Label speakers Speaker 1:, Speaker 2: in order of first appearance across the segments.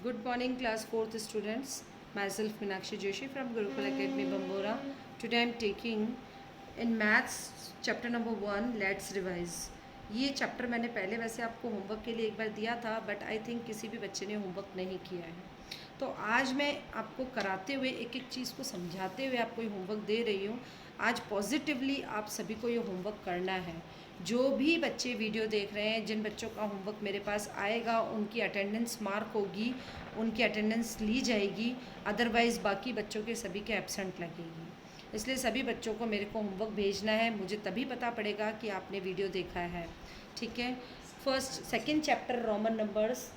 Speaker 1: Good morning, class 4th students. Myself Meenakshi Joshi from Gurukul Academy, Bambora. Today I am taking in maths chapter number 1. Let's revise. ये chapter मैंने पहले वैसे आपको homework के लिए एक बार दिया था, बट आई थिंक किसी भी बच्चे ने होमवर्क नहीं किया है. तो आज मैं आपको कराते हुए एक एक चीज़ को समझाते हुए आपको ये होमवर्क दे रही हूँ. आज पॉजिटिवली आप सभी को ये होमवर्क करना है. जो भी बच्चे वीडियो देख रहे हैं, जिन बच्चों का होमवर्क मेरे पास आएगा उनकी अटेंडेंस मार्क होगी, उनकी अटेंडेंस ली जाएगी. अदरवाइज़ बाकी बच्चों के सभी के एब्सेंट लगेगी. इसलिए सभी बच्चों को मेरे को होमवर्क भेजना है. मुझे तभी पता पड़ेगा कि आपने वीडियो देखा है. ठीक है. First second chapter Roman numbers.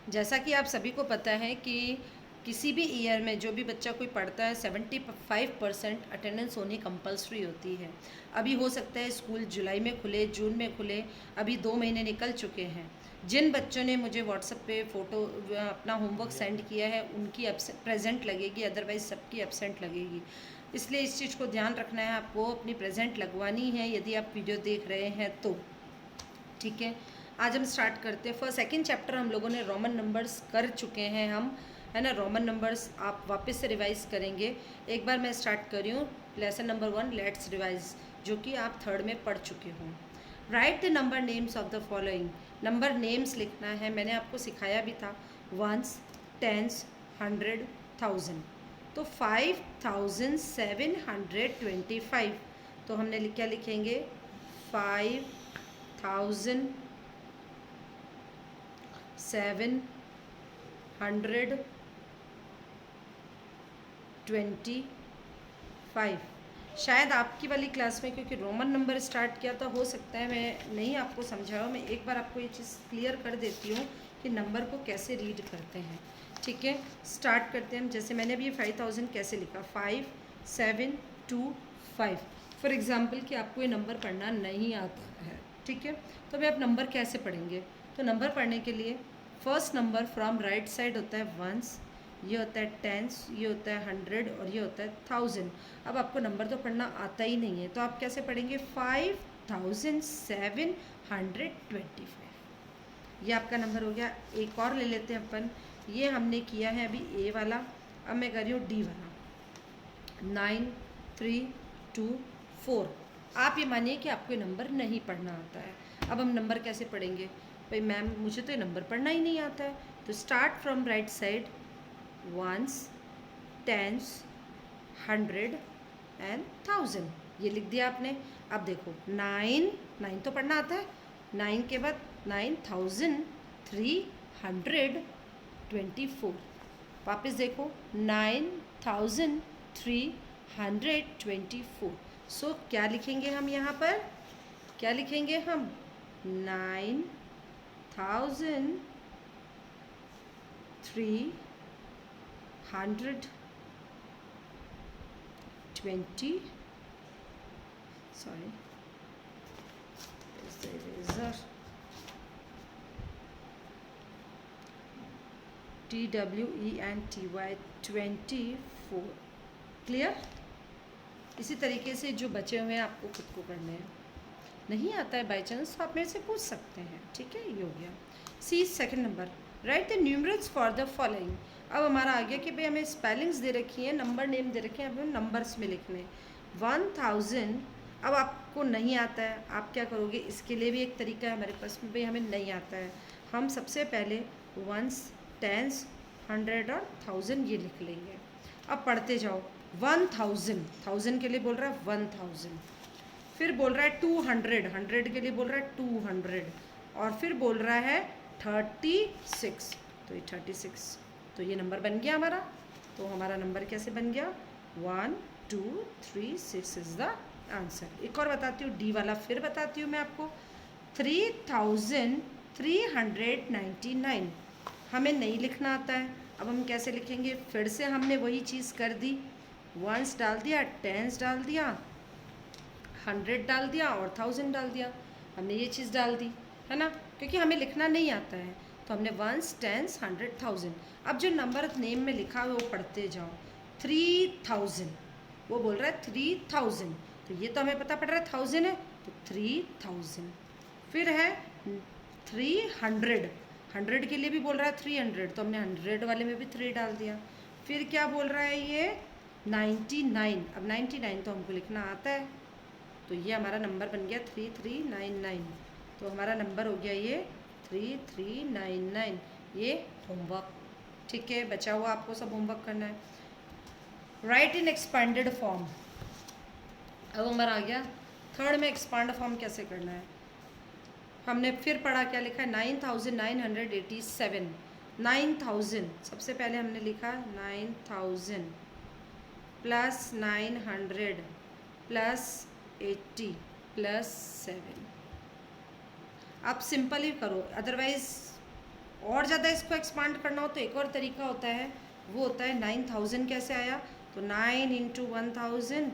Speaker 1: जैसा कि आप सभी को पता है कि किसी भी ईयर में जो भी बच्चा कोई पढ़ता है 75% अटेंडेंस होनी कंपलसरी होती है. अभी हो सकता है स्कूल जुलाई में खुले, जून में खुले. अभी 2 महीने निकल चुके हैं. जिन बच्चों ने मुझे व्हाट्सएप पे फ़ोटो अपना होमवर्क सेंड किया है उनकी प्रेजेंट लगेगी, अदरवाइज़ सबकी एब्सेंट लगेगी. इसलिए इस चीज़ को ध्यान रखना है. आपको अपनी प्रेजेंट लगवानी है यदि आप वीडियो देख रहे हैं तो. ठीक है. आज हम स्टार्ट करते हैं. फर्स्ट सेकेंड चैप्टर हम लोगों ने रोमन नंबर्स कर चुके हैं हम, है ना. रोमन नंबर्स आप वापस से रिवाइज करेंगे. एक बार मैं स्टार्ट कर रही हूँ. लेसन नंबर 1 लेट्स रिवाइज, जो कि आप थर्ड में पढ़ चुके हों. Write the number names of the following. Number names लिखना है. मैंने आपको सिखाया भी था. Ones, tens, 100, 1000. तो 5725. तो हमने क्या लिखेंगे? 5725. शायद आपकी वाली क्लास में क्योंकि रोमन नंबर स्टार्ट किया था, हो सकता है मैं नहीं आपको समझाऊँ. मैं एक बार आपको ये चीज़ क्लियर कर देती हूँ कि नंबर को कैसे रीड करते हैं. ठीक है. स्टार्ट करते हैं हम. जैसे मैंने अभी ये 5000 कैसे लिखा? 5725. फॉर एग्ज़ाम्पल कि आपको ये नंबर पढ़ना नहीं आता है. ठीक है. तो अभी आप नंबर कैसे पढ़ेंगे? तो नंबर पढ़ने के लिए first number from right side होता है वंस, ये होता है टेंस, ये होता है 100 और ये होता है 1000. अब आपको नंबर तो पढ़ना आता ही नहीं है, तो आप कैसे पढ़ेंगे? 5725. ये आपका नंबर हो गया. एक और ले लेते हैं अपन. ये हमने किया है अभी ए वाला. अब मैं कर रही हूँ डी वाला. 9324. आप ये मानिए कि आपको ये नंबर नहीं पढ़ना आता है. अब हम नंबर कैसे पढ़ेंगे? भाई मैम मुझे तो ये नंबर पढ़ना ही नहीं आता है. तो start from right side. Ones, tens, 100 and 1000. ये लिख दिया आपने. अब देखो 9 तो पढ़ना आता है. 9 के बाद 9324. वापस देखो 9324. सो क्या लिखेंगे हम यहाँ पर? क्या लिखेंगे हम? 9324. Sorry, is the eraser. TWENTY 24. Clear? इसी तरीके से जो बचे हुए हैं आपको खुद को करने हैं. नहीं आता है बाई चांस तो आप मेरे से पूछ सकते हैं. ठीक है. ये हो गया. C second number. Write the numerals for the following. अब हमारा आ गया कि भाई हमें स्पेलिंग्स दे रखी हैं, नंबर नेम दे रखे हैं, अब हमें नंबर्स में लिखने हैं. 1000. अब आपको नहीं आता है, आप क्या करोगे? इसके लिए भी एक तरीका है हमारे पास में. भाई हमें नहीं आता है, हम सबसे पहले वंस, टेंस, 100 और 1000 ये लिख लेंगे. अब पढ़ते जाओ. 1000 के लिए बोल रहा है 1000. फिर बोल रहा है 200 के लिए बोल रहा है 200. और फिर बोल रहा है 36. तो ये 36. तो ये नंबर बन गया हमारा. तो हमारा नंबर कैसे बन गया? 1236 इज़ द आंसर. एक और बताती हूँ डी वाला. फिर बताती हूँ मैं आपको. 3399. हमें नहीं लिखना आता है. अब हम कैसे लिखेंगे? फिर से हमने वही चीज़ कर दी. वंस डाल दिया, टेंस डाल दिया, 100 डाल दिया और 1000 डाल दिया. हमने ये चीज़ डाल दी, है ना, क्योंकि हमें लिखना नहीं आता है. तो हमने वंस, टेंस, 100, 1000. अब जो नंबर नेम में लिखा है वो पढ़ते जाओ. 3000. वो बोल रहा है 3000. तो ये तो हमें पता पड़ रहा है 1000 है, तो 3000. फिर है 300. 100 के लिए भी बोल रहा है 300, तो हमने 100 वाले में भी 3 डाल दिया। फिर क्या बोल रहा है ये 99। अब 99 तो हमको लिखना आता है, तो ये हमारा नंबर बन गया 3399। तो हमारा नंबर हो गया ये 3399। ये होमवर्क, ठीक है, बचा हुआ आपको सब होमवर्क करना है। राइट इन एक्सपांडेड फॉर्म। अब हमारा आ गया थर्ड में एक्सपांड फॉर्म कैसे करना है। हमने फिर पढ़ा, क्या लिखा है 9987। 9000 सबसे पहले हमने लिखा 9000 प्लस 900 प्लस 80 प्लस 7। आप सिंपल ही करो, अदरवाइज और ज़्यादा इसको एक्सपांड करना हो तो एक और तरीका होता है, वो होता है 9000 कैसे आया, तो 9 इंटू 1000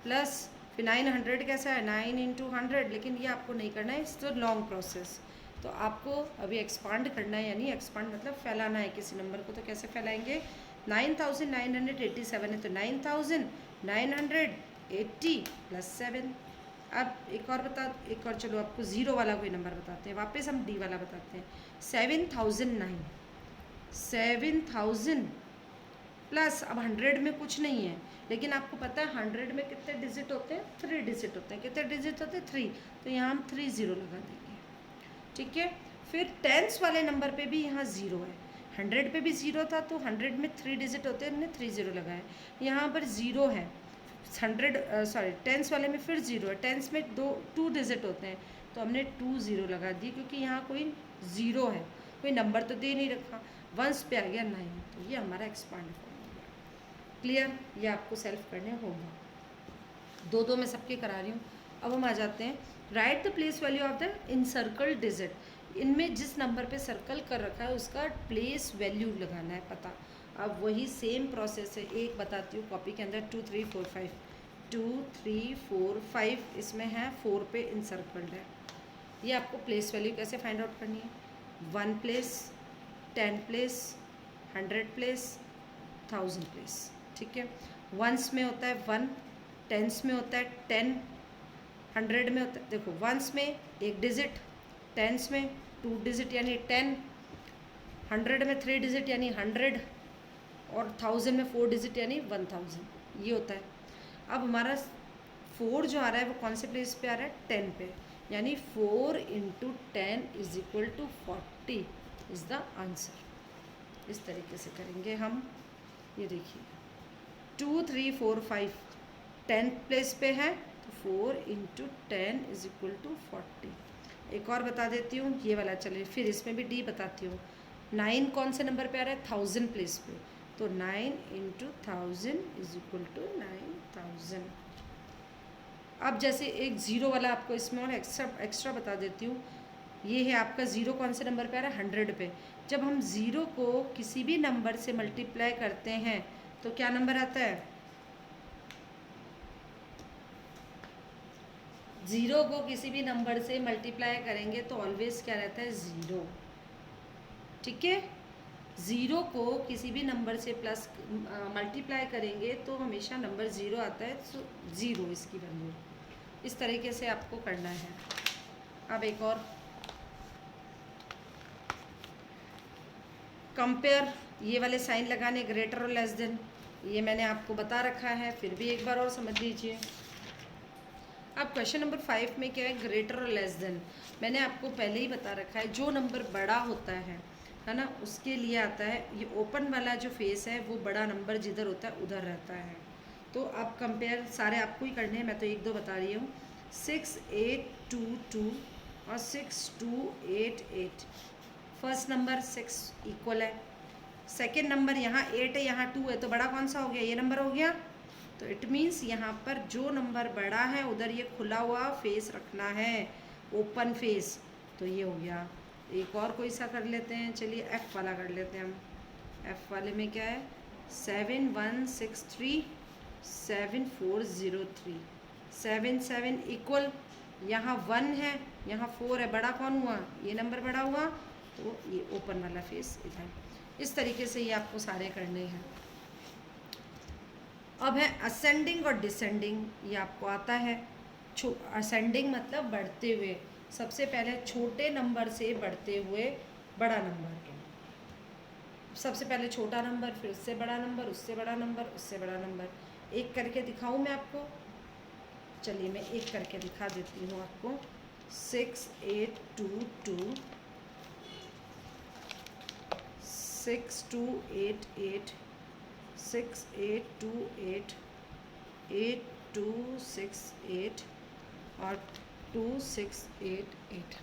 Speaker 1: प्लस फिर 900 कैसे आया 9 इंटू 100। लेकिन ये आपको नहीं करना है, इट्स लॉन्ग प्रोसेस। तो आपको अभी एक्सपांड करना है, यानी एक्सपांड मतलब फैलाना है किसी नंबर को। तो कैसे फैलाएंगे, 9987 है तो 9980 प्लस 7। अब एक और चलो आपको ज़ीरो वाला कोई नंबर बताते हैं, वापस हम डी वाला बताते हैं। 7000 प्लस, अब 100 में कुछ नहीं है, लेकिन आपको पता है 100 में कितने डिजिट होते हैं, 3 डिजिट होते हैं। कितने डिजिट होते हैं, 3, तो यहाँ हम 3 0 लगा देंगे, ठीक है। फिर टेंस वाले नंबर पे भी यहाँ 0 है, 100 पे भी 0 था तो 100 में 3 डिजिट होते हैं, हमने 3 0 लगाए। यहाँ पर 0 है, 100 टेंस वाले में फिर 0 है, टेंस में 2 डिजिट होते हैं तो हमने 2 0 लगा दिए, क्योंकि यहाँ कोई 0 है, कोई नंबर तो दे नहीं रखा। वंस पे आ गया 9, तो ये हमारा एक्सपांड फॉर्म हो गया। क्लियर, ये आपको सेल्फ करने होगा। 2 में सबके करा रही हूँ। अब हम आ जाते हैं, right the place value of the encircle digit. इनमें जिस नंबर पे सर्कल कर रखा है उसका प्लेस वैल्यू लगाना है पता। अब वही सेम प्रोसेस है, एक बताती हूँ कॉपी के अंदर 2 3 4 5 2 3 4 5 इसमें है 4 पे इंसर्कल्ड है। ये आपको प्लेस वैल्यू कैसे फाइंड आउट करनी है, 1 प्लेस, 10 प्लेस, 100 प्लेस, 1000 प्लेस, ठीक है। वंस में होता है 1, टेंस में होता है 10, 100 में होता है, देखो वंस में 1 डिजिट, टेंस में 2 डिजिट यानी 10, 100 में 3 डिजिट यानी 100, और 1000 में 4 डिजिट यानी 1000, ये होता है। अब हमारा 4 जो आ रहा है वो कौन से प्लेस पे आ रहा है, 10 पे, यानी 4 into 10 is equal to 40 is the answer. इस तरीके से करेंगे हम। ये देखिए 2 3 4 5 10 प्लेस पे है तो 4 इंटू 10 इज इक्वल टू 40। एक और बता देती हूँ, ये वाला चले, फिर इसमें भी डी बताती हूँ। 9 कौन से नंबर पे आ रहा है, 1000 प्लेस पे, तो 9 इंटू 1000 इज इक्वल टू 9000। अब जैसे एक 0 वाला आपको इसमें और एक्स्ट्रा बता देती हूँ। ये है आपका 0 कौन से नंबर पे आ रहा है, 100 पे। जब हम 0 को किसी भी नंबर से मल्टीप्लाई करते हैं तो क्या नंबर आता है, 0 को किसी भी नंबर से मल्टीप्लाई करेंगे तो ऑलवेज क्या रहता है, 0, ठीक है। 0 को किसी भी नंबर से प्लस मल्टीप्लाई करेंगे तो हमेशा नंबर 0 आता है, तो 0 इसकी वैल्यू। इस तरीके से आपको करना है। अब एक और कंपेयर, ये वाले साइन लगाने, ग्रेटर और लेस देन, ये मैंने आपको बता रखा है, फिर भी एक बार और समझ लीजिए। अब क्वेश्चन नंबर 5 में क्या है, ग्रेटर और लेस देन। मैंने आपको पहले ही बता रखा है, जो नंबर बड़ा होता है ना, उसके लिए आता है ये ओपन वाला जो फेस है, वो बड़ा नंबर जिधर होता है उधर रहता है। तो अब कंपेयर सारे आपको ही करने हैं, मैं तो 1 2 बता रही हूँ। 6 8 2 2 और 6 2 8 8। फर्स्ट नंबर 6 इक्वल है, सेकेंड नंबर यहाँ 8 है, यहाँ 2 है, तो बड़ा कौन सा हो गया, ये नंबर हो गया। तो इट मीन्स यहाँ पर जो नंबर बड़ा है उधर ये खुला हुआ फेस रखना है, ओपन फेस, तो ये हो गया। एक और कोई सा कर लेते हैं, चलिए एफ़ वाला कर लेते हैं हम। एफ़ वाले में क्या है, 7 1 6 3 7 4 0 3 7 7 इक्वल, यहाँ 1 है, यहाँ 4 है, बड़ा कौन हुआ, ये नंबर बड़ा हुआ, तो ये ओपन वाला फेस इधर। इस तरीके से ये आपको सारे करने हैं। अब है असेंडिंग और डिसेंडिंग, ये आपको आता है। असेंडिंग मतलब बढ़ते हुए, सबसे पहले छोटे नंबर से बढ़ते हुए बड़ा नंबर। सबसे पहले छोटा नंबर, फिर उससे बड़ा नंबर, उससे बड़ा नंबर, उससे बड़ा नंबर। एक करके दिखाऊं मैं आपको? चलिए मैं एक करके दिखा देती हूँ आपको। 6822 6288 6828 8268 और 2688।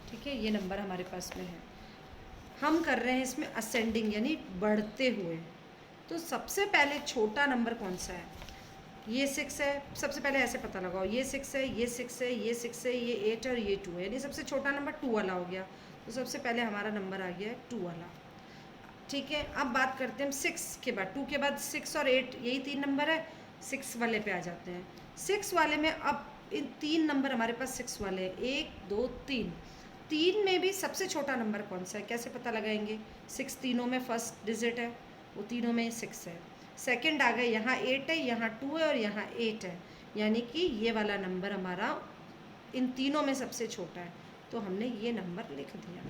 Speaker 1: ठीक है, ये नंबर हमारे पास में है। हम कर रहे हैं इसमें असेंडिंग यानी बढ़ते हुए। तो सबसे पहले छोटा नंबर कौन सा है? ये 6 है। सबसे पहले ऐसे पता लगाओ, ये 6 है, ये 6 है, ये 6 है, ये 8 और ये 2 है, यानी सबसे छोटा नंबर 2 वाला हो गया। तो सबसे पहले हमारा नंबर आ गया है 2 वाला। ठीक है, अब बात करते हैं हम 6 के बाद। 2 के बाद 6 और 8, यही 3 नंबर है। 6 वाले पे आ जाते हैं। 6 वाले में अब इन 3 नंबर हमारे पास 6 वाले हैं, 1 2 3। 3 में भी सबसे छोटा नंबर कौन सा है, कैसे पता लगाएंगे? 6 तीनों में फर्स्ट डिजिट है, वो तीनों में 6 है। सेकंड आ गए, यहाँ 8 है, यहाँ 2 है और यहाँ 8 है, यानी कि ये वाला नंबर हमारा इन तीनों में सबसे छोटा है, तो हमने ये नंबर लिख दिया।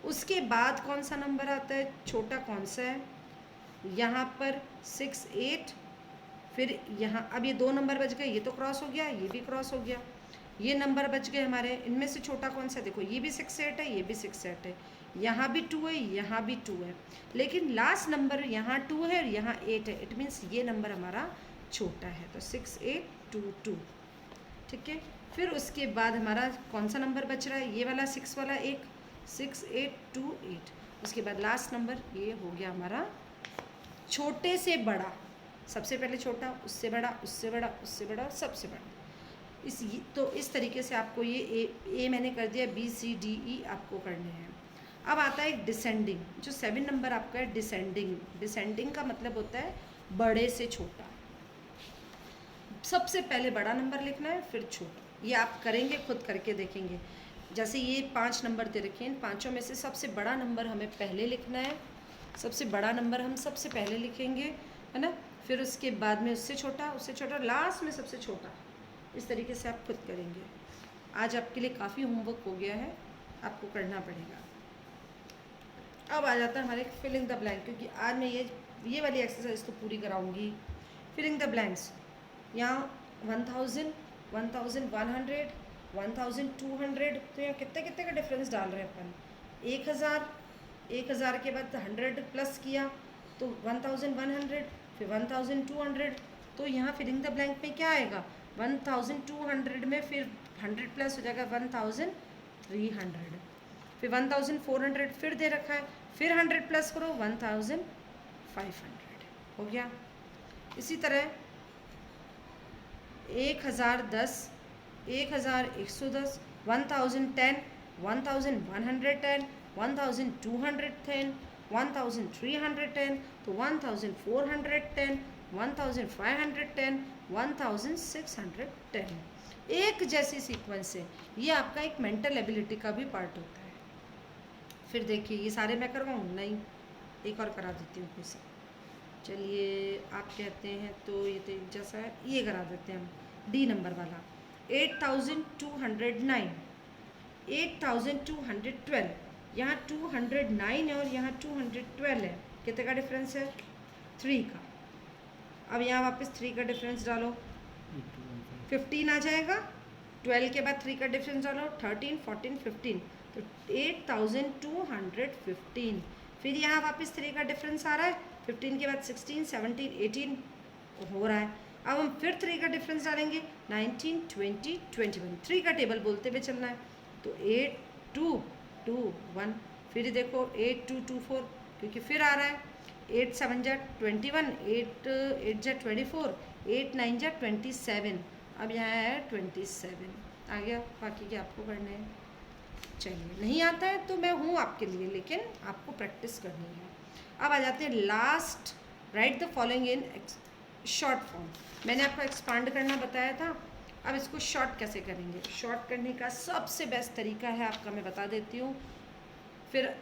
Speaker 1: उसके बाद कौन सा नंबर आता है, छोटा कौन सा है? यहाँ पर 6 8, फिर यहाँ अब ये 2 नंबर बच गए, ये तो क्रॉस हो गया, ये भी क्रॉस हो गया। ये नंबर बच गए हमारे, इनमें से छोटा कौन सा है? देखो ये भी 6 8 है, ये भी 6 8 है, यहाँ भी 2 है, यहाँ भी 2 है, लेकिन लास्ट नंबर यहाँ 2 है और यहाँ 8 है। इट मीन्स ये नंबर हमारा छोटा है, तो 6 8 2 2। ठीक है, फिर उसके बाद हमारा कौन सा नंबर बच रहा है? ये वाला 6 वाला, एक 6 8 2 8। उसके बाद लास्ट नंबर ये हो गया हमारा छोटे से बड़ा। सबसे पहले छोटा, उससे बड़ा, उससे बड़ा, उससे बड़ा और सबसे बड़ा। तो इस तरीके से आपको ये ए मैंने कर दिया, बी सी डी ई आपको करने हैं। अब आता है डिसेंडिंग, जो 7 नंबर आपका है डिसेंडिंग। डिसेंडिंग का मतलब होता है बड़े से छोटा। सबसे पहले बड़ा नंबर लिखना है, फिर छोटा। ये आप करेंगे, खुद करके देखेंगे। जैसे ये 5 नंबर दे रखे हैं, इन पाँचों में से सबसे बड़ा नंबर हमें पहले लिखना है। सबसे बड़ा नंबर हम सबसे पहले लिखेंगे, है ना। फिर उसके बाद में उससे छोटा, उससे छोटा, लास्ट में सबसे छोटा। इस तरीके से आप खुद करेंगे। आज आपके लिए काफ़ी होमवर्क हो गया है, आपको करना पड़ेगा। अब आ जाता है हमारे फिलिंग द ब्लैंक, क्योंकि आज मैं ये वाली एक्सरसाइज तो पूरी कराऊंगी। फिलिंग द ब्लैंक्स, यहाँ 1000 1100 1200, तो यहाँ कितने कितने का डिफरेंस डाल रहे हैं अपन? 1000 के बाद 100 प्लस किया तो 1100, फिर 1200, तो यहाँ फिलिंग द ब्लैंक में क्या आएगा? 1200 में फिर 100 प्लस हो जाएगा 1300, फिर 1400 फिर दे रखा है, फिर 100 प्लस करो 1500 हो गया। इसी तरह 1010 1110 1010 1110 1210 1310, तो 1410 1510 1610, एक जैसी सीक्वेंस से। ये आपका एक मेंटल एबिलिटी का भी पार्ट होता है। फिर देखिए, ये सारे मैं करवाऊँ? नहीं, एक और करा देती हूँ कोई सा। चलिए आप कहते हैं तो ये तो जैसा है, ये करा देते हैं हम, डी नंबर वाला। 8209 8212, यहाँ 209 है और यहाँ 212 है, कितने का डिफरेंस है? 3 का। अब यहाँ वापस 3 का डिफरेंस डालो, 15 आ जाएगा। 12 के बाद 3 का डिफरेंस डालो, 13 14 15, तो 8215। फिर यहाँ वापस 3 का डिफरेंस आ रहा है, 15 के बाद 16 17 18 हो रहा है। अब हम फिर 3 का डिफरेंस डालेंगे, 19 20 21, 3 का टेबल बोलते हुए चलना है, तो 8 2 2 1। फिर देखो 8 2 2 4, क्योंकि फिर आ रहा है। 8 7 जा 21, 8 8 जा 24, 8 9 जा 27। अब यहाँ है 27 आ गया। बाकी के आपको करने हैं। चलिए, नहीं आता है तो मैं हूँ आपके लिए, लेकिन आपको प्रैक्टिस करनी है। अब आ जाते हैं last, right the following in short form. मैंने आपको एक्सपांड करना बताया था, अब इसको शॉर्ट कैसे करेंगे? शॉर्ट करने का सबसे बेस्ट तरीका है आपका, मैं बता देती हूँ, फिर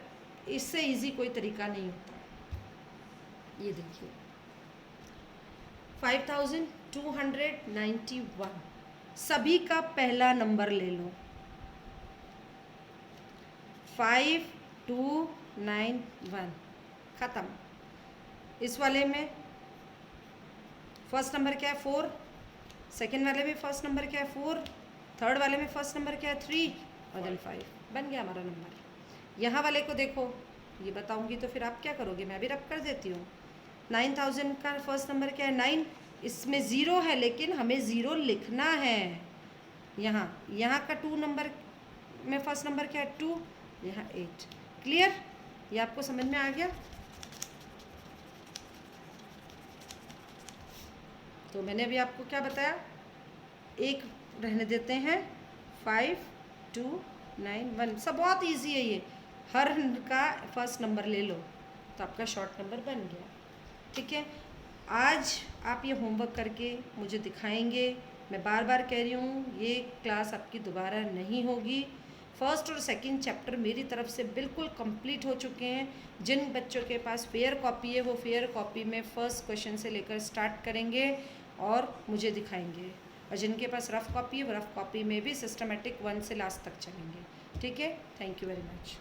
Speaker 1: इससे इजी कोई तरीका नहीं होता। ये देखिए 5291, सभी का पहला नंबर ले लो। 5 291 ख़त्म। इस वाले में फर्स्ट नंबर क्या है 4, सेकेंड वाले में फर्स्ट नंबर क्या है 4, थर्ड वाले में फर्स्ट नंबर क्या है 3 और देन 5। बन गया हमारा नंबर। यहाँ वाले को देखो, ये बताऊंगी तो फिर आप क्या करोगे, मैं भी रब कर देती हूँ। 9000 का फर्स्ट नंबर क्या है 9, इसमें ज़ीरो है लेकिन हमें ज़ीरो लिखना है। यहाँ का 2 नंबर में फर्स्ट नंबर क्या है 2, यहाँ 8। क्लियर? ये आपको समझ में आ गया? तो मैंने अभी आपको क्या बताया, एक रहने देते हैं 5 2 9 1। सब बहुत इजी है ये, हर का फर्स्ट नंबर ले लो तो आपका शॉर्ट नंबर बन गया। ठीक है, आज आप ये होमवर्क करके मुझे दिखाएंगे। मैं बार बार कह रही हूँ ये क्लास आपकी दोबारा नहीं होगी। फर्स्ट और सेकंड चैप्टर मेरी तरफ से बिल्कुल कंप्लीट हो चुके हैं। जिन बच्चों के पास फेयर कॉपी है वो फेयर कॉपी में फर्स्ट क्वेश्चन से लेकर स्टार्ट करेंगे और मुझे दिखाएंगे, और जिनके पास रफ़ कॉपी है वो रफ़ कॉपी में भी सिस्टमेटिक 1 से लास्ट तक चलेंगे। ठीक है, थैंक यू वेरी मच।